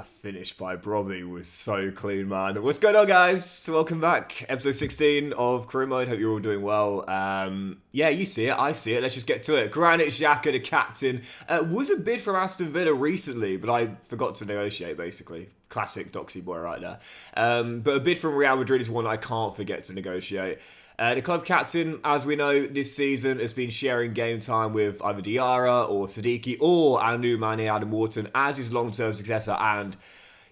That finish by Brobby was so clean, man. What's going on, guys? Welcome back. Episode 16 of Career Mode. Hope you're all doing well. Yeah, you see it. I see it. Let's just get to it. Granit Xhaka, the captain, was a bid from Aston Villa recently, but I forgot to negotiate, basically. Classic Doxy boy right there. But a bid from Real Madrid is one I can't forget to negotiate. The club captain, as we know, this season has been sharing game time with either Diarra or Siddiqui or our new man here, Adam Wharton, as his long-term successor. And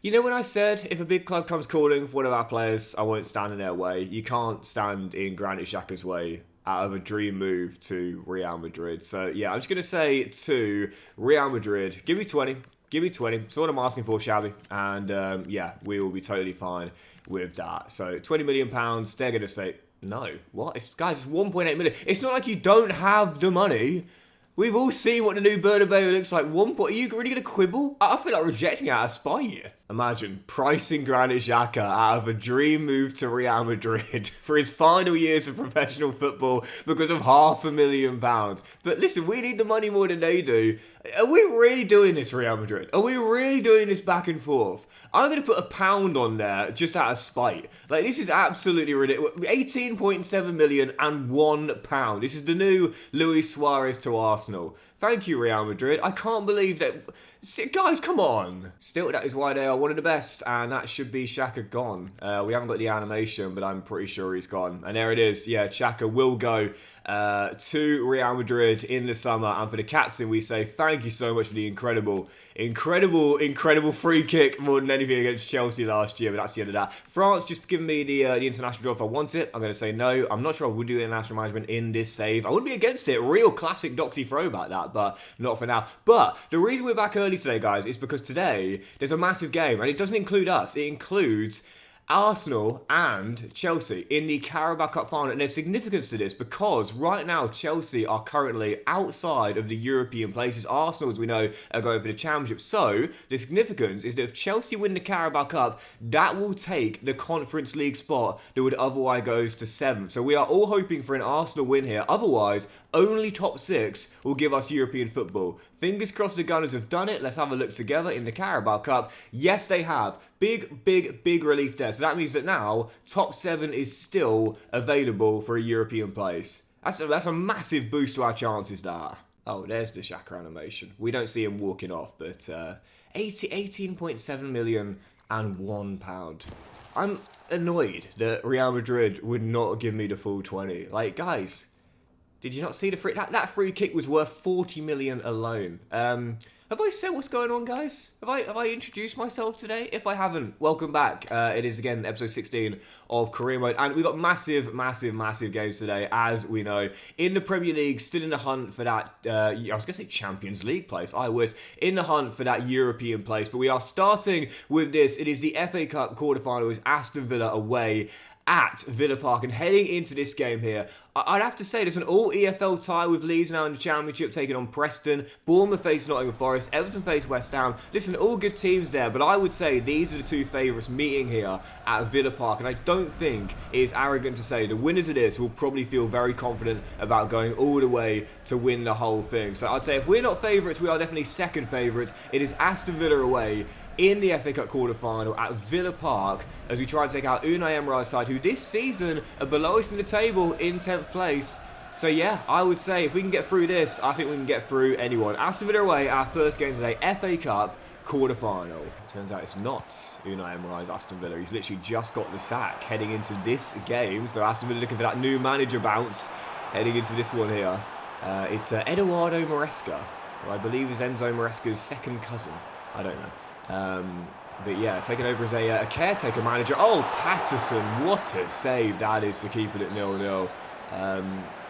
you know when I said, if a big club comes calling for one of our players, I won't stand in their way. You can't stand in Granit Xhaka's way out of a dream move to Real Madrid. So yeah, I'm just going to say to Real Madrid, give me 20. Give me 20. That's what I'm asking for, Shabby. And yeah, we will be totally fine with that. So £20 million, they're going to say... No. What? Guys, it's 1.8 million. It's not like you don't have the money. We've all seen what the new Bernabeu looks like. Are you really going to quibble? I feel like rejecting it out of spite here. Imagine pricing Granit Xhaka out of a dream move to Real Madrid for his final years of professional football because of £500,000. But listen, we need the money more than they do. Are we really doing this, Real Madrid? Are we really doing this back and forth? I'm going to put £1 on there just out of spite. Like, this is absolutely ridiculous. 18.7 million and £1. This is the new Luis Suarez to Arsenal. Thank you, Real Madrid. I can't believe that... Guys, come on. Still, that is why they are one of the best, and that should be Xhaka gone. We haven't got the animation, but I'm pretty sure he's gone. And there it is. Yeah, Xhaka will go to Real Madrid in the summer. And for the captain, we say thank you so much for the incredible free kick more than anything against Chelsea last year. But that's the end of that. France just given me the international draw if I want it. I'm going to say no. I'm not sure I would do international management in this save. I wouldn't be against it. Real classic Doxy throwback that, but not for now. But the reason we're back early today, guys, is because today there's a massive game, and it doesn't include us. It includes Arsenal and Chelsea in the Carabao Cup final, and there's significance to this because right now Chelsea are currently outside of the European places. Arsenal, as we know, are going for the Championship. So the significance is that if Chelsea win the Carabao Cup, that will take the Conference League spot that would otherwise goes to 7th. So we are all hoping for an Arsenal win here. Otherwise, only top 6 will give us European football. Fingers crossed the Gunners have done it. Let's have a look together in the Carabao Cup. Yes, they have. Big relief there. So that means that now top 7 is still available for a European place. That's a massive boost to our chances there. Oh, there's the Xhaka animation. We don't see him walking off, but 18.7 million and £1. I'm annoyed that Real Madrid would not give me the full 20. Like, guys, did you not see the free... That free kick was worth 40 million alone. Have I said what's going on, guys? Have I introduced myself today? If I haven't, welcome back. It is, again, episode 16 of Career Mode. And we've got massive games today, as we know. In the Premier League, still in the hunt for that... I was going to say Champions League place. I was in the hunt for that European place. But we are starting with this. It is the FA Cup quarterfinals, Aston Villa away at Villa Park, and heading into this game here, I'd have to say there's an all-EFL tie with Leeds now in the Championship, taking on Preston. Bournemouth face Nottingham Forest, Everton face West Ham. Listen, all good teams there, but I would say these are the two favourites meeting here at Villa Park, and I don't think it's arrogant to say the winners of this will probably feel very confident about going all the way to win the whole thing. So I'd say if we're not favourites, we are definitely second favourites. It is Aston Villa away in the FA Cup quarter-final at Villa Park as we try and take out Unai Emery's side, who this season are below us in the table in 10th place. So yeah, I would say if we can get through this, I think we can get through anyone. Aston Villa away, our first game today, FA Cup quarter-final. Turns out it's not Unai Emery's Aston Villa. He's literally just got the sack heading into this game. So Aston Villa looking for that new manager bounce heading into this one here. It's Eduardo Maresca, who I believe is Enzo Maresca's second cousin. I don't know. But yeah, taking over as a caretaker manager. Oh, Patterson, what a save that is to keep it at 0-0.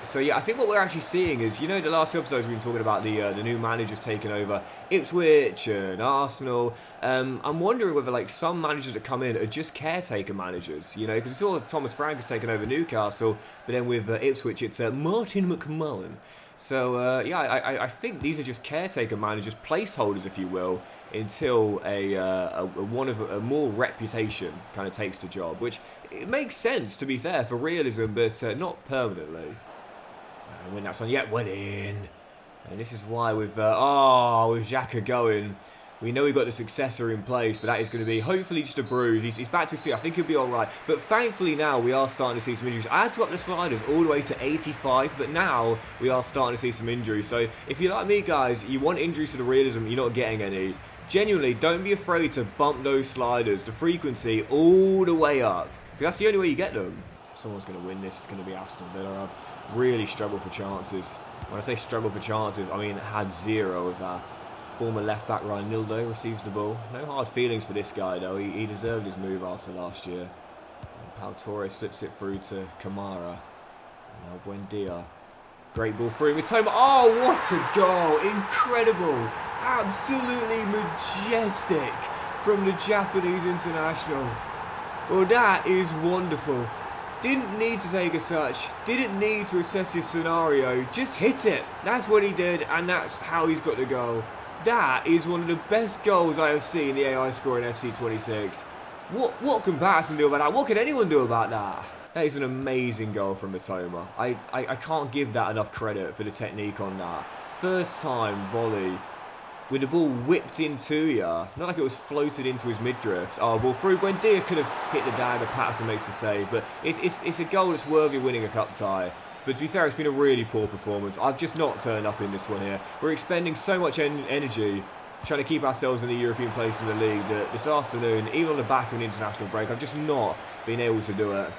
So yeah, I think what we're actually seeing is, you know, the last two episodes we've been talking about the new managers taking over Ipswich and Arsenal. I'm wondering whether like some managers that come in are just caretaker managers, you know, because we saw Thomas Frank has taken over Newcastle, but then with Ipswich it's Martin McMullen. So yeah, I think these are just caretaker managers, placeholders, if you will, until a more reputation kind of takes the job, which it makes sense, to be fair, for realism, but not permanently. And when that's on, yeah, went in. And this is why with Xhaka going, We know we've got the successor in place, but that is going to be hopefully just a bruise. He's back to his feet. I think he'll be all right. But thankfully now we are starting to see some injuries. I had to up the sliders all the way to 85, but now we are starting to see some injuries. So if you're like me, guys, you want injuries to the realism, you're not getting any. Genuinely, don't be afraid to bump those sliders, the frequency, all the way up. Because that's the only way you get them. Someone's going to win this. It's going to be Aston Villa. I've really struggled for chances. When I say struggle for chances, I mean had zero as our former left-back Ryan Nildo receives the ball. No hard feelings for this guy, though. He deserved his move after last year. And Pau Torres slips it through to Kamara. And now Buendia. Great ball through. Mitoma. Oh, what a goal. Incredible. Absolutely majestic from the Japanese international. Well, that is wonderful. Didn't need to take a touch, didn't need to assess his scenario, just hit it. That's what he did, and that's how he's got the goal. That is one of the best goals I have seen the AI score in FC 26. What can Patterson do about that? What can anyone do about that? That is an amazing goal from Mitoma. I can't give that enough credit for the technique on that. First time volley with the ball whipped into you. Not like it was floated into his midriff. Oh, ball through. Buendia could have hit the dagger. Patterson makes the save. But it's a goal that's worthy of winning a cup tie. But to be fair, it's been a really poor performance. I've just not turned up in this one here. We're expending so much energy trying to keep ourselves in the European place in the league that this afternoon, even on the back of an international break, I've just not been able to do it.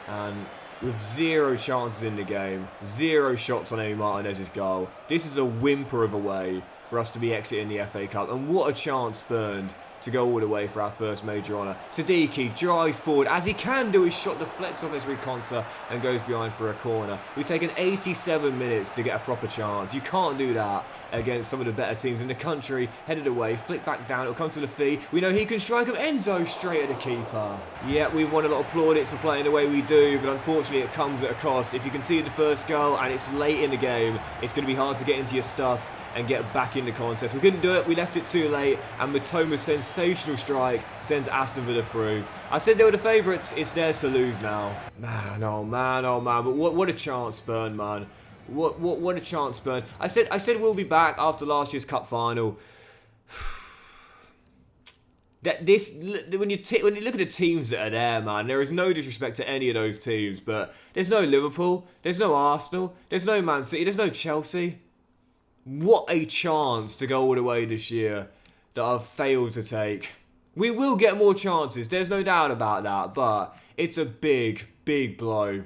And with zero chances in the game, zero shots on Emi Martinez's goal, this is a whimper of a way for us to be exiting the FA Cup. And what a chance spurned to go all the way for our first major honour. Siddiqui drives forward, as he can do. His shot deflects off his reconcer and goes behind for a corner. We've taken 87 minutes to get a proper chance. You can't do that against some of the better teams in the country. Headed away, flick back down, it'll come to Lafay. We know he can strike him. Enzo straight at the keeper. Yeah, we've won a lot of plaudits for playing the way we do, but unfortunately it comes at a cost. If you concede the first goal and it's late in the game, it's going to be hard to get into your stuff and get back in the contest. We couldn't do it, we left it too late, and Mitoma's sensational strike sends Aston Villa through. I said they were the favourites, it's theirs to lose now. Man, oh man, oh man, but what a chance Burn, man. What a chance Burn. I said we'll be back after last year's cup final. When you look at the teams that are there, man, there is no disrespect to any of those teams, but there's no Liverpool, there's no Arsenal, there's no Man City, there's no Chelsea. What a chance to go all the way this year that I've failed to take. We will get more chances, there's no doubt about that, but it's a big, big blow.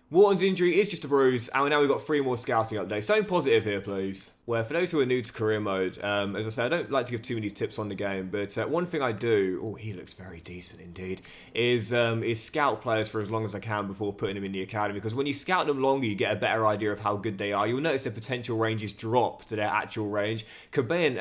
Wharton's injury is just a bruise, and now we've got 3 more scouting updates. Something positive here, please. Well, for those who are new to career mode, as I said, I don't like to give too many tips on the game, but one thing I do, oh, he looks very decent indeed, is scout players for as long as I can before putting them in the academy, because when you scout them longer, you get a better idea of how good they are. You'll notice their potential ranges drop to their actual range. Cabin,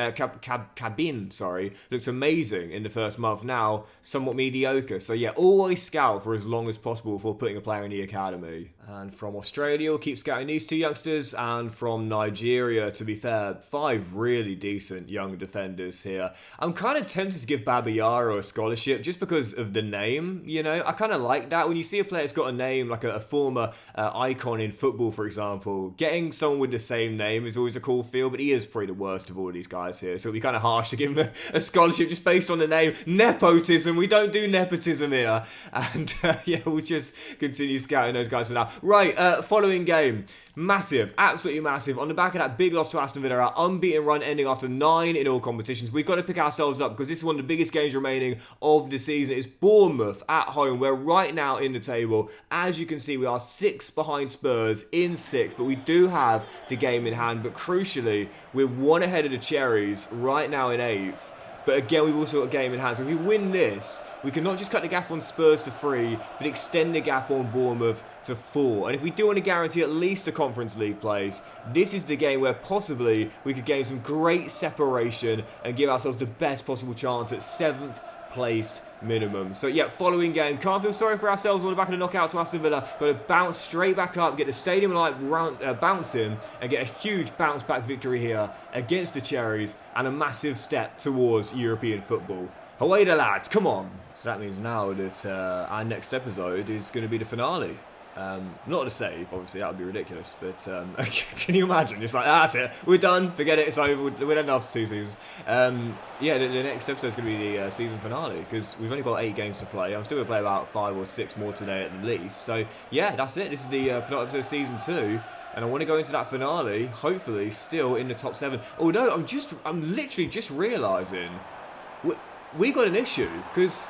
looks amazing in the first month. Now, somewhat mediocre. So yeah, always scout for as long as possible before putting a player in the academy. And from Australia, we'll keep scouting these 2 youngsters, and from Nigeria, to be fair, 5 really decent young defenders here. I'm kind of tempted to give Babayaro a scholarship just because of the name, you know. I kind of like that. When you see a player that's got a name, like a former icon in football, for example, getting someone with the same name is always a cool feel, but he is probably the worst of all of these guys here, so it'd be kind of harsh to give him a scholarship just based on the name. Nepotism, we don't do nepotism here. And yeah, we'll just continue scouting those guys for now. Right, following game. Massive, absolutely massive. On the back of that big loss to Aston Villa, our unbeaten run ending after 9 in all competitions. We've got to pick ourselves up because this is one of the biggest games remaining of the season. It's Bournemouth at home. We're right now in the table. As you can see, we are 6 behind Spurs in 6th, but we do have the game in hand. But crucially, we're 1 ahead of the Cherries right now in 8th. But again, we've also got a game in hand. So if we win this, we can not just cut the gap on Spurs to 3, but extend the gap on Bournemouth to 4. And if we do want to guarantee at least a Conference League place, this is the game where possibly we could gain some great separation and give ourselves the best possible chance at 7th placed minimum. So yeah, following game, can't feel sorry for ourselves on the back of the knockout to Aston Villa. Got to bounce straight back up, get the stadium light bouncing, and get a huge bounce back victory here against the Cherries, and a massive step towards European football. Away the lads, come on. So that means now that our next episode is going to be the finale. Not a save, obviously, that would be ridiculous. But can you imagine? Just like, that's it, we're done, forget it, it's over, we'll end after 2 seasons. Yeah, the next episode is going to be the season finale, because we've only got 8 games to play. I'm still going to play about 5 or 6 more today at least. So, yeah, that's it. This is the penultimate episode of season 2. And I want to go into that finale, hopefully, still in the top 7. Although, I'm literally just realising, we got an issue, because,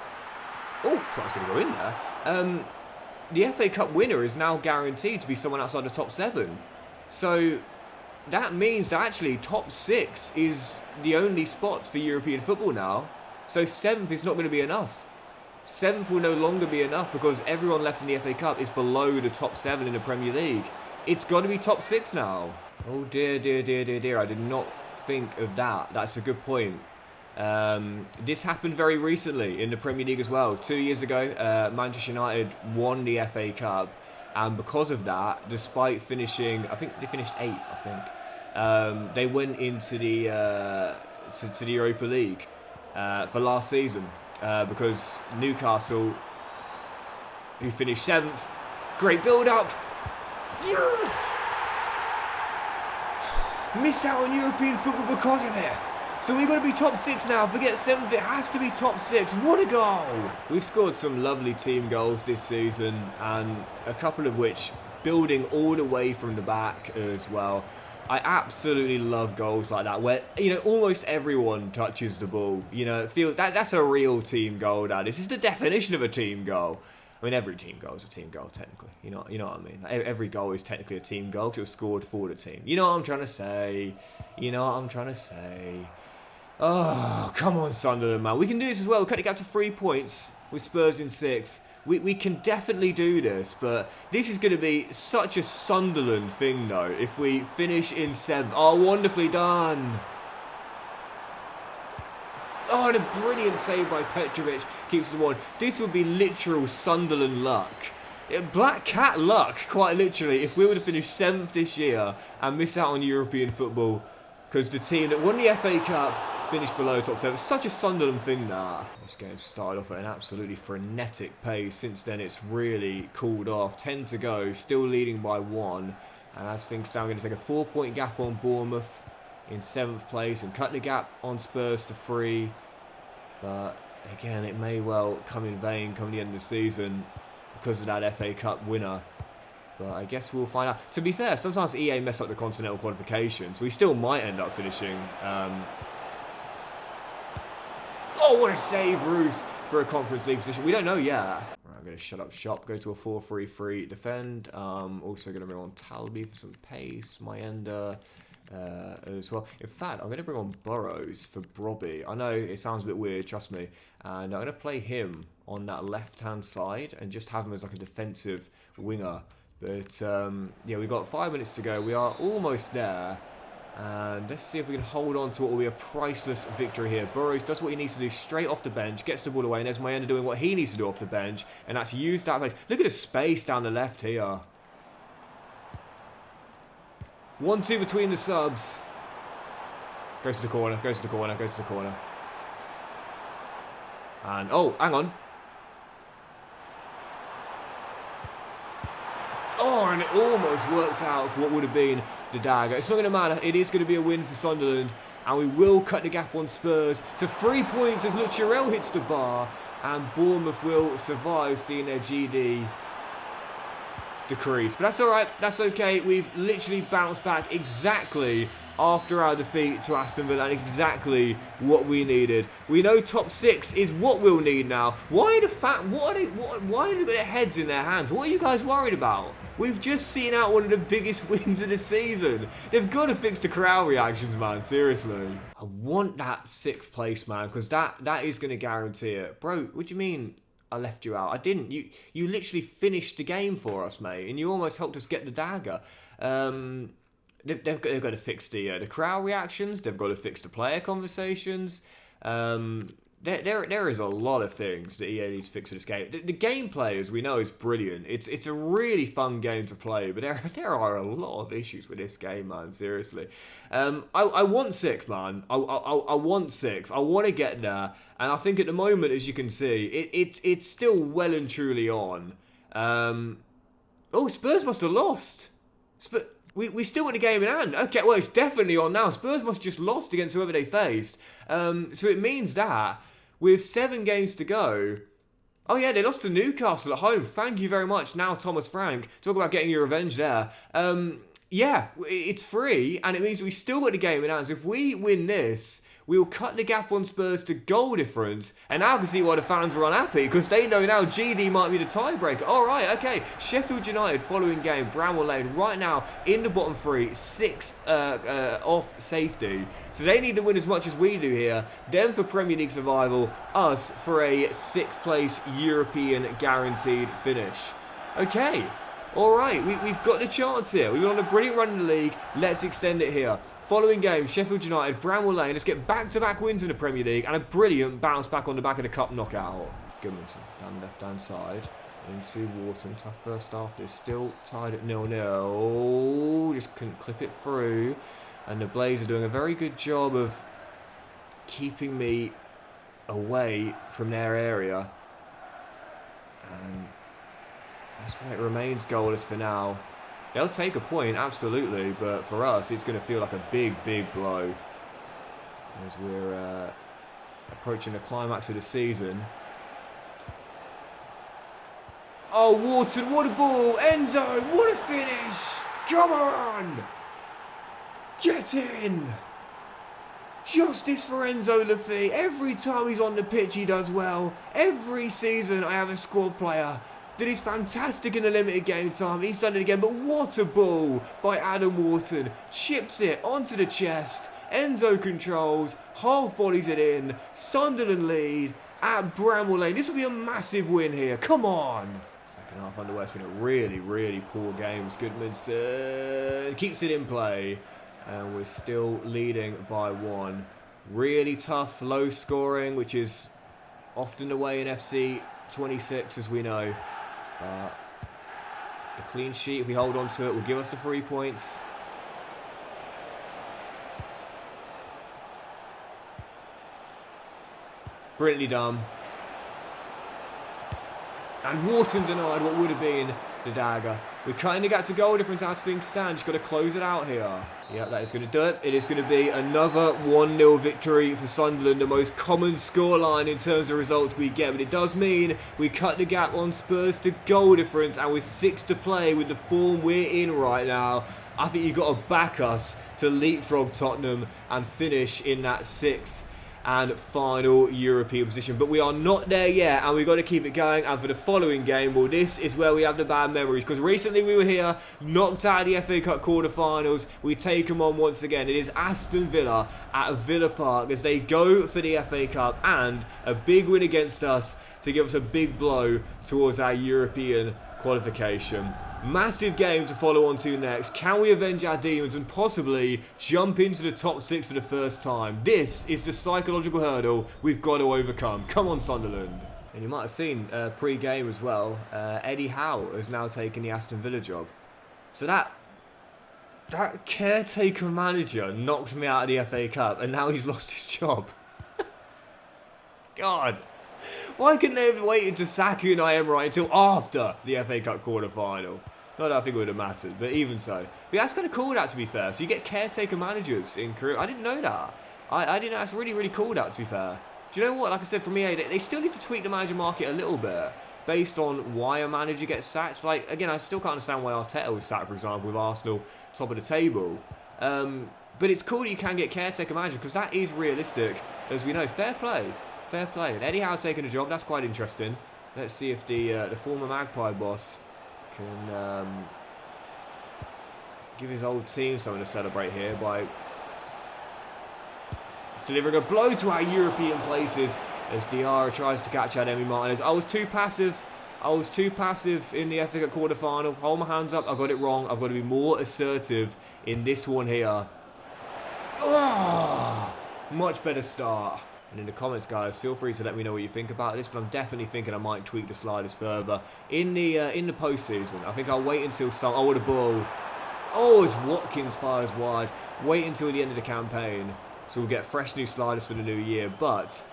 oh, I was going to go in there. The FA Cup winner is now guaranteed to be someone outside the top 7. So that means that actually top 6 is the only spots for European football now. So 7th is not going to be enough. 7th will no longer be enough because everyone left in the FA Cup is below the top 7 in the Premier League. It's got to be top 6 now. Oh dear, dear, dear, dear, dear. I did not think of that. That's a good point. This happened very recently in the Premier League as well. 2 years ago, Manchester United won the FA Cup, and because of that, despite finishing, I think they finished 8th, they went into the to the Europa League for last season because Newcastle, who finished 7th, great build-up. Yes! Miss out on European football because of it. So we've got to be top 6 now. Forget 7th, it has to be top 6. What a goal! We've scored some lovely team goals this season, and a couple of which building all the way from the back as well. I absolutely love goals like that, where, you know, almost everyone touches the ball. You know, that's a real team goal. This is the definition of a team goal. I mean, every team goal is a team goal, technically. You know what I mean? Every goal is technically a team goal because it was scored for the team. You know what I'm trying to say? Oh, come on, Sunderland, man. We can do this as well. We're cutting it up to 3 points with Spurs in 6th. We can definitely do this, but this is going to be such a Sunderland thing, though, if we finish in 7th. Oh, wonderfully done. Oh, and a brilliant save by Petrovic keeps the 1. This would be literal Sunderland luck. Black cat luck, quite literally, if we were to finish 7th this year and miss out on European football because the team that won the FA Cup finished below top 7. It's such a Sunderland thing, nah. This game started off at an absolutely frenetic pace. Since then, it's really cooled off. 10 to go, still leading by 1. And as things stand, we're going to take a 4-point gap on Bournemouth in 7th place and cut the gap on Spurs to 3. But again, it may well come in vain come the end of the season because of that FA Cup winner. But I guess we'll find out. To be fair, sometimes EA mess up the continental qualifications. We still might end up finishing. Oh, what a save, Roos, for a Conference League position. We don't know yet. Right, I'm going to shut up shop, go to a 4-3-3 defend. Also going to bring on Talby for some pace. Mayenda as well. In fact, I'm going to bring on Burrows for Brobby. I know it sounds a bit weird, trust me. And I'm going to play him on that left-hand side and just have him as like a defensive winger. But, yeah, we've got 5 minutes to go. We are almost there. And let's see if we can hold on to what will be a priceless victory here. Burrows does what he needs to do straight off the bench, gets the ball away, and there's Mayenda doing what he needs to do off the bench, and that's use that pace. Look at the space down the left here. 1-2 between the subs. Goes to the corner, goes to the corner, goes to the corner. And, oh, hang on. Oh, and it almost works out for what would have been the dagger. It's not going to matter. It is going to be a win for Sunderland. And we will cut the gap on Spurs to 3 points as Lucharel hits the bar. And Bournemouth will survive seeing their GD decrease. But that's all right. That's okay. We've literally bounced back exactly after our defeat to Aston Villa, and it's exactly what we needed. We know top 6 is what we'll need now. Why are they got their heads in their hands? What are you guys worried about? We've just seen out one of the biggest wins of the season. They've got to fix the crowd reactions, man. Seriously. I want that 6th place, man, because that is going to guarantee it. Bro, what do you mean I left you out? I didn't. You literally finished the game for us, mate, and you almost helped us get the dagger. They've got to fix the crowd reactions. They've got to fix the player conversations. There is a lot of things that EA needs to fix in this game. The gameplay, as we know, is brilliant. It's a really fun game to play, but there are a lot of issues with this game, man. Seriously, I want 6th, man. I want 6th. I want to get there, and I think at the moment, as you can see, it's still well and truly on. Oh, Spurs must have lost. We still got the game in hand. Okay, well, it's definitely on now. Spurs must have just lost against whoever they faced. So it means that with 7 games to go... Oh yeah, they lost to Newcastle at home. Thank you very much. Now Thomas Frank. Talk about getting your revenge there. Yeah, it's free, and it means we still got the game in hand. So if we win this, we will cut the gap on Spurs to goal difference. And now I can see why the fans were unhappy, because they know now GD might be the tiebreaker. All right, okay. Sheffield United following game, Bramwell Lane, right now in the bottom 3, 6 off safety. So they need to win as much as we do here. Them for Premier League survival, us for a 6th place European guaranteed finish. Okay. All right, we've got the chance here. We've been on a brilliant run in the league. Let's extend it here. Following game, Sheffield United, Bramwell Lane. Let's get back-to-back wins in the Premier League and a brilliant bounce back on the back of the Cup knockout. Goodmanson down the left-hand side into Wharton. Tough first half. They're still tied at 0-0. Just couldn't clip it through. And the Blaze are doing a very good job of keeping me away from their area. And that's why it remains goalless for now. They'll take a point, absolutely, but for us, it's going to feel like a big, big blow as we're approaching the climax of the season. Oh, Wharton, what a ball! Enzo, what a finish! Come on! Get in! Justice for Enzo Lafay. Every time he's on the pitch, he does well. Every season, I have a squad player that is fantastic in the limited game time. He's done it again, but what a ball by Adam Wharton. Chips it onto the chest. Enzo controls. Hull volleys it in. Sunderland lead at Bramwell Lane. This will be a massive win here. Come on. Second half underway. It's been a really, really poor game. Goodmanson keeps it in play. And we're still leading by 1. Really tough, low scoring, which is often the way in FC 26, as we know. A clean sheet, if we hold on to it, will give us the 3 points. Brilliantly done. And Wharton denied what would have been the dagger. We're cutting the gap to goal difference as things stand. Just got to close it out here. Yeah, that is going to do it. It is going to be another 1-0 victory for Sunderland, the most common scoreline in terms of results we get. But it does mean we cut the gap on Spurs to goal difference, and with 6 to play with the form we're in right now, I think you've got to back us to leapfrog Tottenham and finish in that 6th and final European position. But we are not there yet, and we've got to keep it going. And for the following game, well, this is where we have the bad memories, because recently we were here, knocked out of the FA Cup quarter-finals. We take them on once again. It is Aston Villa at Villa Park as they go for the FA Cup, and a big win against us to give us a big blow towards our European qualification. Massive game to follow on to next. Can we avenge our demons and possibly jump into the top 6 for the first time? This is the psychological hurdle we've got to overcome. Come on, Sunderland. And you might have seen pre-game as well, Eddie Howe has now taken the Aston Villa job. So that caretaker manager knocked me out of the FA Cup, and now he's lost his job. God. Why couldn't they have waited to sack Unai Emery until after the FA Cup quarter-final? Not that I think it would have mattered, but even so. But that's kind of cool, that, to be fair. So you get caretaker managers in career. I didn't know that. I didn't know that's really, really cool, that, to be fair. Do you know what? Like I said, from EA, they still need to tweak the manager market a little bit based on why a manager gets sacked. Like, again, I still can't understand why Arteta was sacked, for example, with Arsenal top of the table. But it's cool that you can get caretaker managers, because that is realistic. As we know, fair play. Fair play. And Eddie Howe taking a job, that's quite interesting. Let's see if the former Magpie boss can give his old team something to celebrate here by delivering a blow to our European places as Diarra tries to catch out Emi Martinez. I was too passive. In the FA Cup quarter-final. Hold my hands up. I got it wrong. I've got to be more assertive in this one here. Oh, much better start. And in the comments, guys, feel free to let me know what you think about this, but I'm definitely thinking I might tweak the sliders further in the postseason. I think I'll wait until some. Oh, what a ball! Oh, as Watkins fires wide. Wait until the end of the campaign, so we'll get fresh new sliders for the new year. But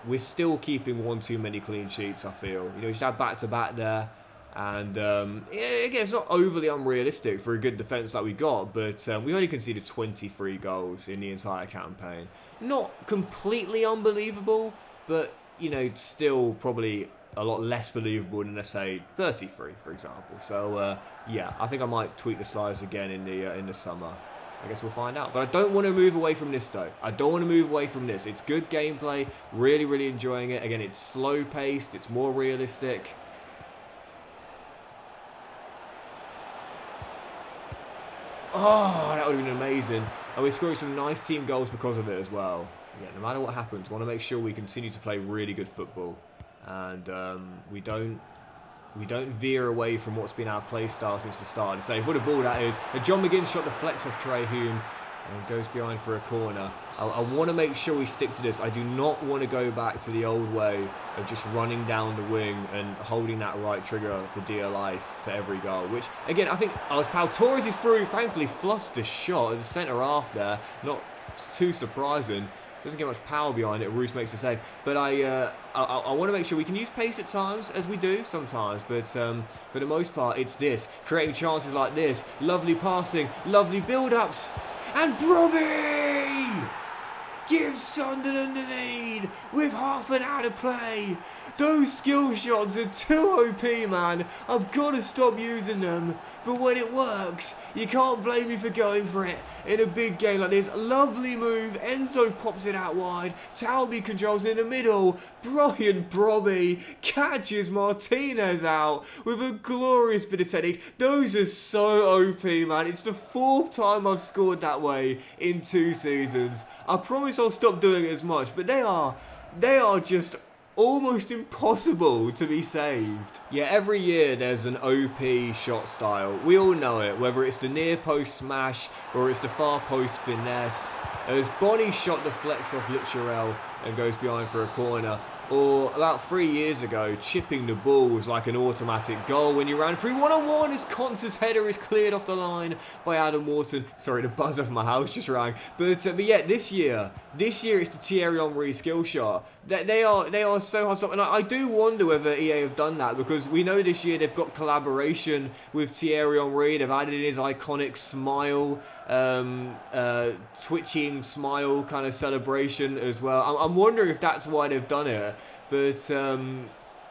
we're still keeping one too many clean sheets. I feel, you know, you should have back-to-back there, And again, it's not overly unrealistic for a good defence like we got, but we only conceded 23 goals in the entire campaign. Not completely unbelievable, but, you know, still probably a lot less believable than, let's say, 33, for example. So, yeah, I think I might tweak the slides again in the summer. I guess we'll find out. But I don't want to move away from this, though. I don't want to move away from this. It's good gameplay. Really, really enjoying it. Again, it's slow-paced. It's more realistic. Oh, that would have been amazing. And we're scoring some nice team goals because of it as well. Yeah, no matter what happens, I want to make sure we continue to play really good football. And we don't veer away from what's been our play style since the start of the save. What a ball that is. And John McGinn shot the flex off Trey Hume and goes behind for a corner. I want to make sure we stick to this. I do not want to go back to the old way of just running down the wing and holding that right trigger for dear life for every goal. Which, again, I think as Pau Torres is through, thankfully fluffs the shot as a centre-half there. Not too surprising. Doesn't get much power behind it. Roos makes the save. But I want to make sure we can use pace at times, as we do sometimes. But for the most part, it's this. Creating chances like this. Lovely passing. Lovely build-ups. And Brobbey gives Sunderland the lead with half an hour to play. Those skill shots are too OP, man. I've got to stop using them. But when it works, you can't blame me for going for it in a big game like this. Lovely move. Enzo pops it out wide. Talby controls it in the middle. Brian Brobbey catches Martinez out with a glorious bit of technique. Those are so OP, man. It's the 4th time I've scored that way in 2 seasons. I promise I'll stop doing it as much, but they are just almost impossible to be saved. Yeah, every year there's an OP shot style. We all know it, whether it's the near post smash or it's the far post finesse. As Bonnie shot the flex off Lucharel and goes behind for a corner. Or about 3 years ago, chipping the ball was like an automatic goal when you ran through one-on-one as Conte's header is cleared off the line by Adam Wharton. Sorry, the buzzer of my house just rang. But yeah, this year it's the Thierry Henry skill shot. They are so hard to stop. And I do wonder whether EA have done that, because we know this year they've got collaboration with Thierry Henry. They've added in his iconic smile, twitching smile kind of celebration as well. I'm wondering if that's why they've done it. But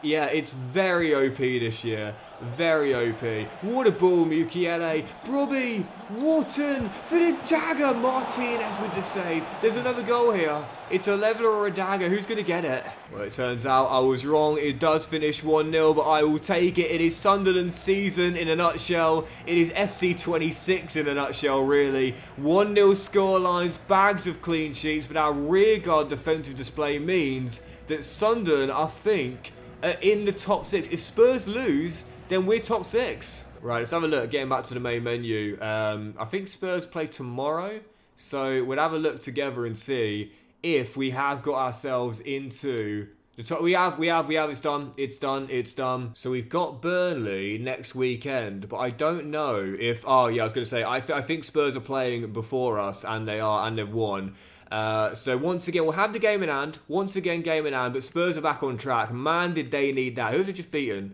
yeah, it's very OP this year. Very OP. What a ball, Mukiele. Brobbey. Wharton for the dagger. Martinez with the save. There's another goal here. It's a leveler or a dagger. Who's going to get it? Well, it turns out I was wrong. It does finish 1-0, but I will take it. It is Sunderland's season in a nutshell. It is FC 26 in a nutshell, really. 1-0 scorelines, bags of clean sheets, but our rearguard defensive display means that Sunderland, I think, are in the top 6. If Spurs lose, then we're top 6. Right, let's have a look. Getting back to the main menu. I think Spurs play tomorrow, so we'll have a look together and see if we have got ourselves into the top. We have. It's done. So we've got Burnley next weekend, but I don't know if. Oh yeah, I was going to say. I think Spurs are playing before us, and they are, and they've won. So once again, we'll have the game in hand. But Spurs are back on track. Man, did they need that. Who have they just beaten?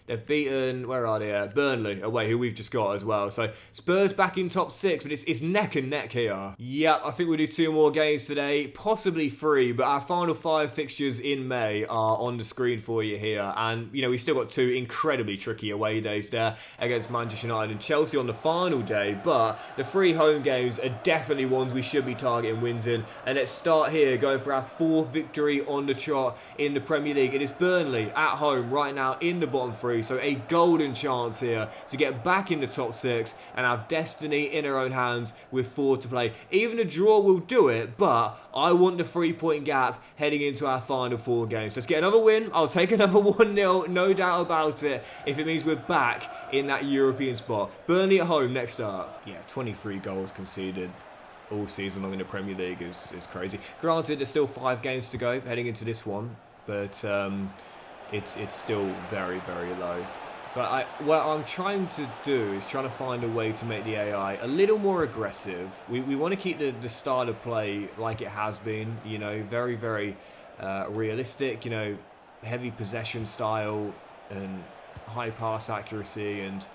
They've beaten, where are they? Burnley away, who we've just got as well. So Spurs back in top 6, but it's neck and neck here. Yeah, I think we'll do 2 more games today, possibly 3, but our final 5 fixtures in May are on the screen for you here. And, you know, we still got 2 incredibly tricky away days there against Manchester United and Chelsea on the final day, but the 3 home games are definitely ones we should be targeting wins in. And let's start here, going for our 4th victory on the trot in the Premier League. It is Burnley at home right now in the bottom 3. So a golden chance here to get back in the top 6 and have destiny in our own hands with 4 to play. Even a draw will do it, but I want the 3-point gap heading into our final 4 games. Let's get another win. I'll take another 1-0, no doubt about it, if it means we're back in that European spot. Burnley at home next up. Yeah, 23 goals conceded all season long in the Premier League is crazy. Granted, there's still 5 games to go heading into this one, but it's still very, very low. So what I'm trying to do is trying to find a way to make the AI a little more aggressive. We want to keep the style of play like it has been, you know, very, very realistic, you know, heavy possession style and high pass accuracy and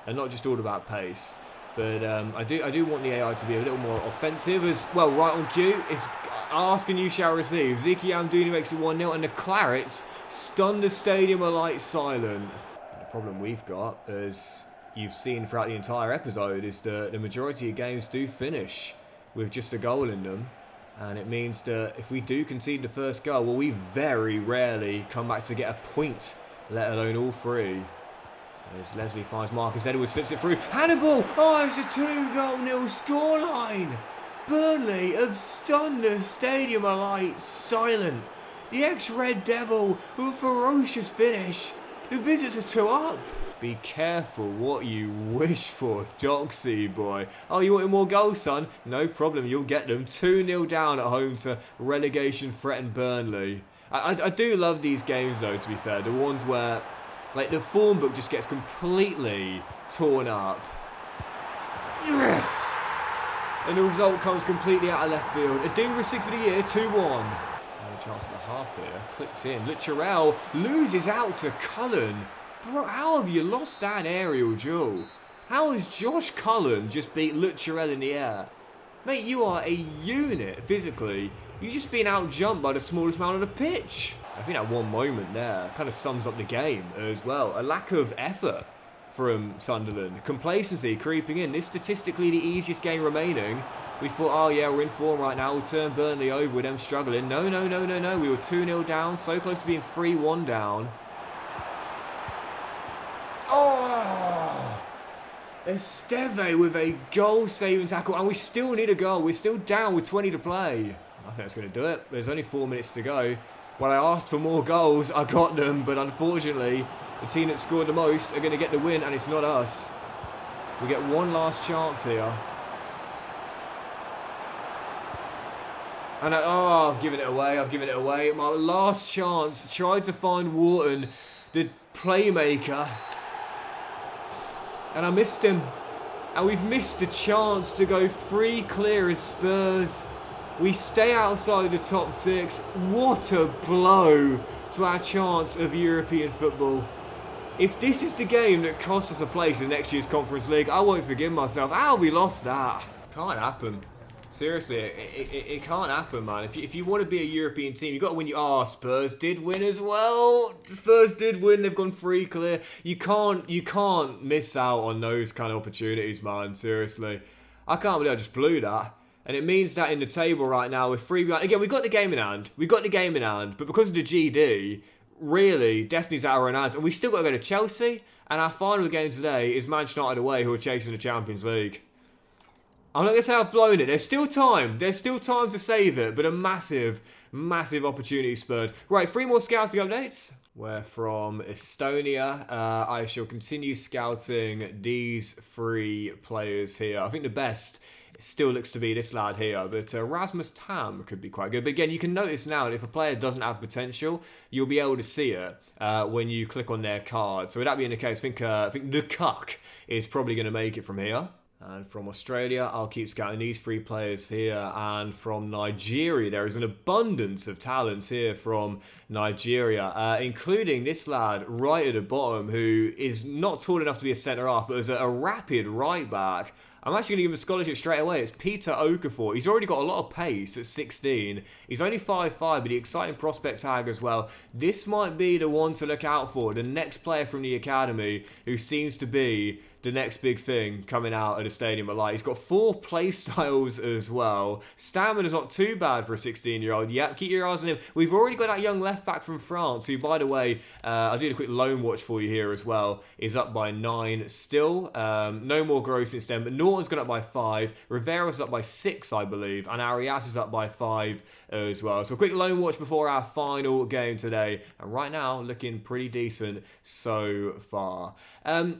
not just all about pace. But I do want the AI to be a little more offensive as well. Right on cue, it's ask and you shall receive. Ziki Amdouni makes it 1-0 and the Clarets stun the stadium alight silent. And the problem we've got, as you've seen throughout the entire episode, is that the majority of games do finish with just a goal in them. And it means that if we do concede the first goal, well, we very rarely come back to get a point, let alone all three. As Leslie finds Marcus Edwards, flips it through. Hannibal! Oh, it's a 2-0 scoreline! Burnley have stunned the stadium alight silent. The ex-Red Devil with a ferocious finish. The visits are 2 up. Be careful what you wish for, Doxy boy. Oh, you wanted more goals, son? No problem, you'll get them. 2-0 down at home to relegation-threatened Burnley. I do love these games, though, to be fair. The ones where, like, the form book just gets completely torn up. Yes! And the result comes completely out of left field. A Dingra 6 for the year, 2-1. No chance at the half here. Clipped in. Luttrell loses out to Cullen. Bro, how have you lost that aerial duel? How has Josh Cullen just beat Luttrell in the air? Mate, you are a unit physically. You've just been out-jumped by the smallest man on the pitch. I think that one moment there kind of sums up the game as well. A lack of effort from Sunderland. Complacency creeping in. This statistically the easiest game remaining. We thought, oh yeah, we're in form right now. We'll turn Burnley over with them struggling. No. We were 2-0 down. So close to being 3-1 down. Oh! Esteve with a goal-saving tackle. And we still need a goal. We're still down with 20 to play. I think that's going to do it. There's only 4 minutes to go. When I asked for more goals, I got them. But unfortunately, the team that scored the most are going to get the win, and it's not us. We get one last chance here. And I've given it away. My last chance. Tried to find Wharton, the playmaker. And I missed him. And we've missed a chance to go free clear as Spurs. We stay outside the top 6. What a blow to our chance of European football. If this is the game that costs us a place in next year's Conference League, I won't forgive myself. How have we lost that? Can't happen. Seriously, it can't happen, man. If you want to be a European team, you've got to win. Spurs did win as well. Spurs did win. They've gone free clear. You can't miss out on those kind of opportunities, man. Seriously. I can't believe I just blew that. And it means that in the table right now, with 3 behind. Again, we've got the game in hand. But because of the GD, really, destiny's out of our hands. And we still got to go to Chelsea. And our final game today is Manchester United away, who are chasing the Champions League. I'm not going to say I've blown it. There's still time. There's still time to save it. But a massive, massive opportunity spurred. Right, 3 more scouting updates. We're from Estonia. I shall continue scouting these 3 players here. I think the best still looks to be this lad here, but Rasmus Tam could be quite good. But again, you can notice now that if a player doesn't have potential, you'll be able to see it when you click on their card. So with that being the case, I think the Cuck is probably going to make it from here. And from Australia, I'll keep scouting these 3 players here. And from Nigeria, there is an abundance of talents here from Nigeria, including this lad right at the bottom, who is not tall enough to be a centre-half, but is a rapid right-back. I'm actually going to give him a scholarship straight away. It's Peter Okafor. He's already got a lot of pace at 16. He's only 5'5", but the exciting prospect tag as well. This might be the one to look out for. The next player from the academy who seems to be the next big thing coming out of the stadium alight. He's got 4 play styles as well. Stamina's not too bad for a 16-year-old. Yeah, keep your eyes on him. We've already got that young left-back from France, who, by the way, I'll do a quick loan watch for you here as well, is up by 9 still. No more growth since then, but Norton's gone up by 5. Rivera's up by 6, I believe, and Arias is up by 5 as well. So a quick loan watch before our final game today. And right now, looking pretty decent so far.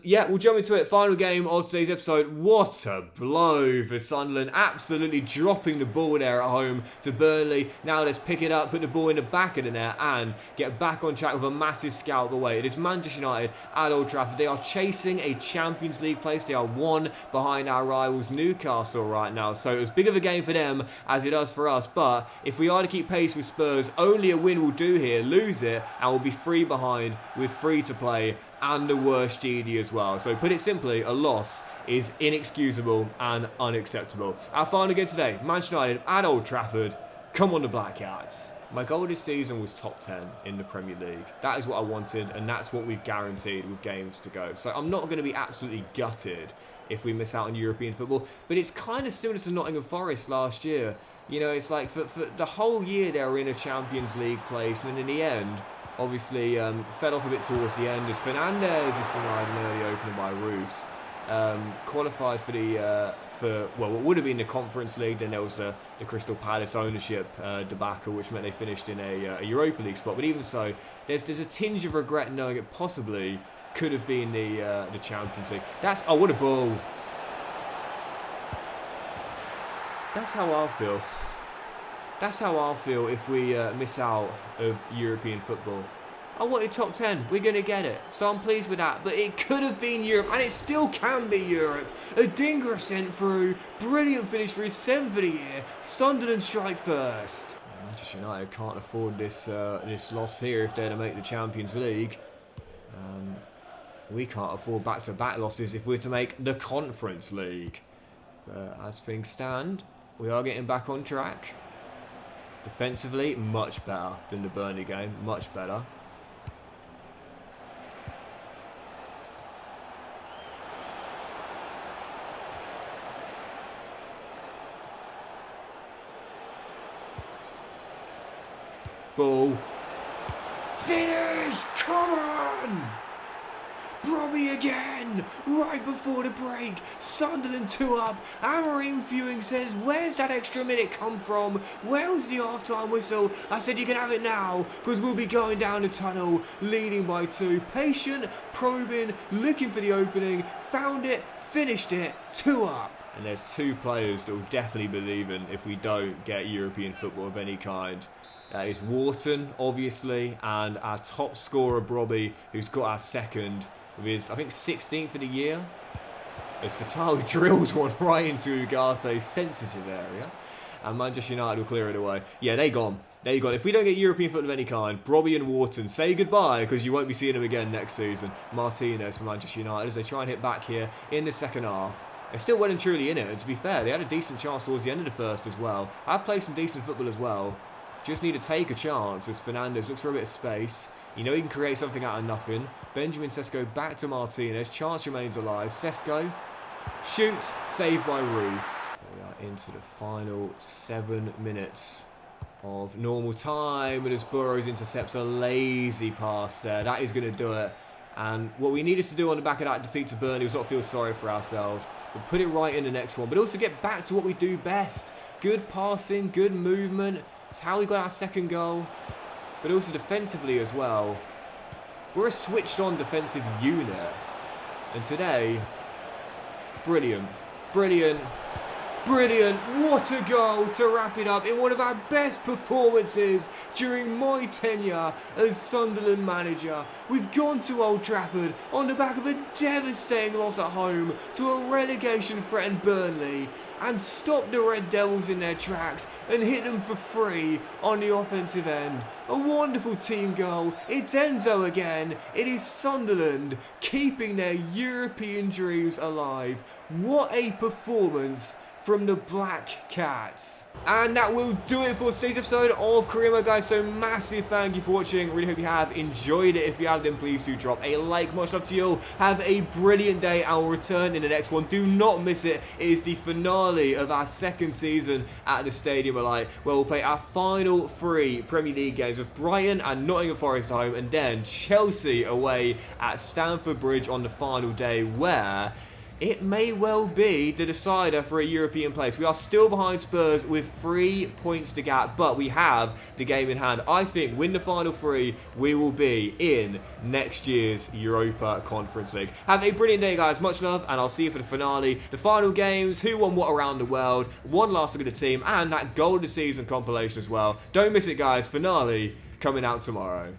Yeah, we'll jump into it. final game of today's episode. What a blow for Sunderland. Absolutely dropping the ball there at home to Burnley. Now let's pick it up, put the ball in the back of the net and get back on track with a massive scalp away. It is Manchester United at Old Trafford. They are chasing a Champions League place. They are one behind our rivals Newcastle right now. So it was big of a game for them as it does for us. But if we are to keep pace with Spurs, only a win will do here. Lose it and we'll be 3 behind with 3 to play and the worst GD as well. So put it simply, a loss is inexcusable and unacceptable. Our final game today, Manchester United at Old Trafford. Come on the Black Cats. My goal this season was top 10 in the Premier League. That is what I wanted and that's what we've guaranteed with games to go. So I'm not going to be absolutely gutted if we miss out on European football, but it's kind of similar to Nottingham Forest last year. You know, it's like for the whole year they were in a Champions League place, and then in the end, obviously fell off a bit towards the end as Fernandez is denied an early opening by Roofs. Qualified for what would have been the Conference League. Then there was the Crystal Palace ownership debacle, which meant they finished in a Europa League spot. But even so, there's a tinge of regret knowing it possibly could have been the Champions League. What a ball! That's how I'll feel. That's how I'll feel if we miss out of European football. I wanted top 10. We're going to get it. So I'm pleased with that. But it could have been Europe. And it still can be Europe. Adingra sent through. Brilliant finish for his 7th of the year. Sunderland strike first. Manchester United can't afford this loss here if they're to make the Champions League. We can't afford back-to-back losses if we're to make the Conference League. But as things stand, we are getting back on track. Defensively, much better than the Burnley game. Much better. Ball. Finish! Come on! Robbie again! Right before the break. Sunderland 2 up. Amorim fuming says, where's that extra minute come from? Where's the half-time whistle? I said you can have it now because we'll be going down the tunnel leading by 2. Patient, probing, looking for the opening. Found it, finished it. 2 up. And there's 2 players that will definitely be leaving if we don't get European football of any kind. That is Wharton, obviously, and our top scorer, Robbie, who's got our second with his, I think, 16th of the year. As Fatale drills one right into Ugarte's sensitive area. And Manchester United will clear it away. Yeah, they gone. They gone. If we don't get European football of any kind, Robbie and Wharton, say goodbye because you won't be seeing them again next season. Martinez for Manchester United as they try and hit back here in the second half. They're still well and truly in it. And to be fair, they had a decent chance towards the end of the first as well. I've played some decent football as well. Just need to take a chance as Fernandez looks for a bit of space. You know he can create something out of nothing. Benjamin Sesko back to Martinez. Chance remains alive. Sesko shoots. Saved by Roofs. We are into the final 7 minutes of normal time. And as Burrows intercepts a lazy pass there. That is going to do it. And what we needed to do on the back of that defeat to Burnley was not feel sorry for ourselves. But put it right in the next one. But also get back to what we do best. Good passing. Good movement. It's how we got our second goal. But also defensively as well. We're a switched on defensive unit. And today, brilliant, brilliant, brilliant. What a goal to wrap it up in one of our best performances during my tenure as Sunderland manager. We've gone to Old Trafford on the back of a devastating loss at home to a relegation-threatened Burnley. And stop the Red Devils in their tracks and hit them for free on the offensive end. A wonderful team goal. It's Enzo again. It is Sunderland keeping their European dreams alive. What a performance from the Black Cats. And that will do it for today's episode of Career Mode, guys. So massive thank you for watching. Really hope you have enjoyed it. If you have, then please do drop a like. Much love to you all. Have a brilliant day. I will return in the next one. Do not miss it. It is the finale of our second season at the Stadium of Light, where we'll play our final 3 Premier League games with Brighton and Nottingham Forest home, and then Chelsea away at Stamford Bridge on the final day, where it may well be the decider for a European place. We are still behind Spurs with 3 points to gap, but we have the game in hand. I think win the final 3, we will be in next year's Europa Conference League. Have a brilliant day, guys. Much love, and I'll see you for the finale, the final games, who won what around the world, one last look at the team, and that goal of the season compilation as well. Don't miss it, guys. Finale coming out tomorrow.